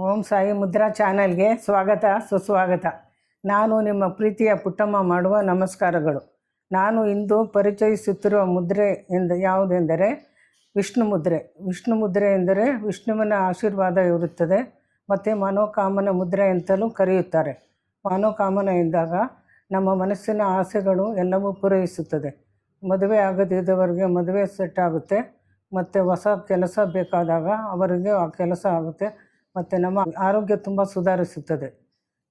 ಓಂ ಸಾಯಿ ಮುದ್ರಾ ಚಾನಲ್ಗೆ ಸ್ವಾಗತ ಸುಸ್ವಾಗತ. ನಾನು ನಿಮ್ಮ ಪ್ರೀತಿಯ ಪುಟ್ಟಮ್ಮ ಮಾಡುವ ನಮಸ್ಕಾರಗಳು. ನಾನು ಇಂದು ಪರಿಚಯಿಸುತ್ತಿರುವ ಮುದ್ರೆ ಯಾವುದೆಂದರೆ ವಿಷ್ಣು ಮುದ್ರೆ. ವಿಷ್ಣು ಮುದ್ರೆ ಎಂದರೆ ವಿಷ್ಣುವಿನ ಆಶೀರ್ವಾದ ಇರುತ್ತದೆ ಮತ್ತು ಮನೋಕಾಮನ ಮುದ್ರೆ ಅಂತಲೂ ಕರೆಯುತ್ತಾರೆ. ಮನೋಕಾಮನ ಎಂದಾಗ ನಮ್ಮ ಮನಸ್ಸಿನ ಆಸೆಗಳು ಎಲ್ಲವೂ ಪೂರೈಸುತ್ತದೆ. ಮದುವೆ ಆಗದಿದ್ದವರಿಗೆ ಮದುವೆ ಸೆಟ್ ಆಗುತ್ತೆ ಮತ್ತು ಹೊಸ ಕೆಲಸ ಬೇಕಾದಾಗ ಅವರಿಗೆ ಆ ಕೆಲಸ ಆಗುತ್ತೆ ಮತ್ತು ನಮ್ಮ ಆರೋಗ್ಯ ತುಂಬ ಸುಧಾರಿಸುತ್ತದೆ.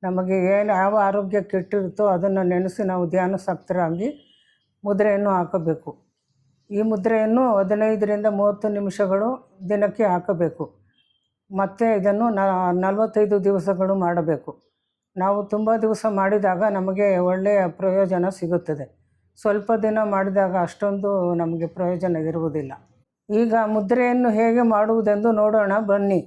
ನಮಗೆ ಯಾವ ಆರೋಗ್ಯ ಕೆಟ್ಟಿರುತ್ತೋ ಅದನ್ನು ನೆನೆಸಿ ನಾವು ಧ್ಯಾನಸಕ್ತರಾಗಿ ಮುದ್ರೆಯನ್ನು ಹಾಕಬೇಕು. ಈ ಮುದ್ರೆಯನ್ನು 15ರಿಂದ 30 ನಿಮಿಷಗಳು ದಿನಕ್ಕೆ ಹಾಕಬೇಕು ಮತ್ತು ಇದನ್ನು 45 ದಿವಸಗಳು ಮಾಡಬೇಕು. ನಾವು ತುಂಬ ದಿವಸ ಮಾಡಿದಾಗ ನಮಗೆ ಒಳ್ಳೆಯ ಪ್ರಯೋಜನ ಸಿಗುತ್ತದೆ. ಸ್ವಲ್ಪ ದಿನ ಮಾಡಿದಾಗ ಅಷ್ಟೊಂದು ನಮಗೆ ಪ್ರಯೋಜನ ಇರುವುದಿಲ್ಲ. ಈಗ ಮುದ್ರೆಯನ್ನು ಹೇಗೆ ಮಾಡುವುದೆಂದು ನೋಡೋಣ ಬನ್ನಿ.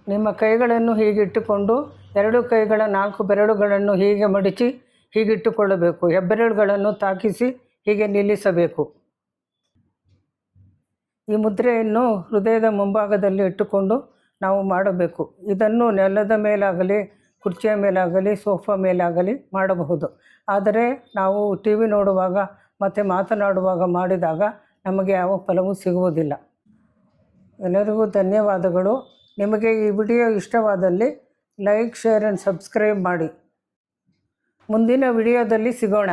ನಿಮ್ಮ ಕೈಗಳನ್ನು ಹೀಗಿಟ್ಟುಕೊಂಡು 2 ಕೈಗಳ 4 ಬೆರಳುಗಳನ್ನು ಹೀಗೆ ಮಡಚಿ ಹೀಗಿಟ್ಟುಕೊಳ್ಳಬೇಕು. ಹೆಬ್ಬೆರಳುಗಳನ್ನು ತಾಕಿಸಿ ಹೀಗೆ ನಿಲ್ಲಿಸಬೇಕು. ಈ ಮುದ್ರೆಯನ್ನು ಹೃದಯದ ಮುಂಭಾಗದಲ್ಲಿ ಇಟ್ಟುಕೊಂಡು ನಾವು ಮಾಡಬೇಕು. ಇದನ್ನು ನೆಲದ ಮೇಲಾಗಲಿ, ಕುರ್ಚಿಯ ಮೇಲಾಗಲಿ, ಸೋಫಾ ಮೇಲಾಗಲಿ ಮಾಡಬಹುದು. ಆದರೆ ನಾವು ಟಿ ವಿ ನೋಡುವಾಗ ಮತ್ತು ಮಾತನಾಡುವಾಗ ಮಾಡಿದಾಗ ನಮಗೆ ಯಾವ ಫಲವೂ ಸಿಗುವುದಿಲ್ಲ. ಎಲ್ಲರಿಗೂ ಧನ್ಯವಾದಗಳು. ನಿಮಗೆ ಈ ವಿಡಿಯೋ ಇಷ್ಟವಾದಲ್ಲಿ ಲೈಕ್, ಶೇರ್ ಆ್ಯಂಡ್ ಸಬ್ಸ್ಕ್ರೈಬ್ ಮಾಡಿ. ಮುಂದಿನ ವಿಡಿಯೋದಲ್ಲಿ ಸಿಗೋಣ.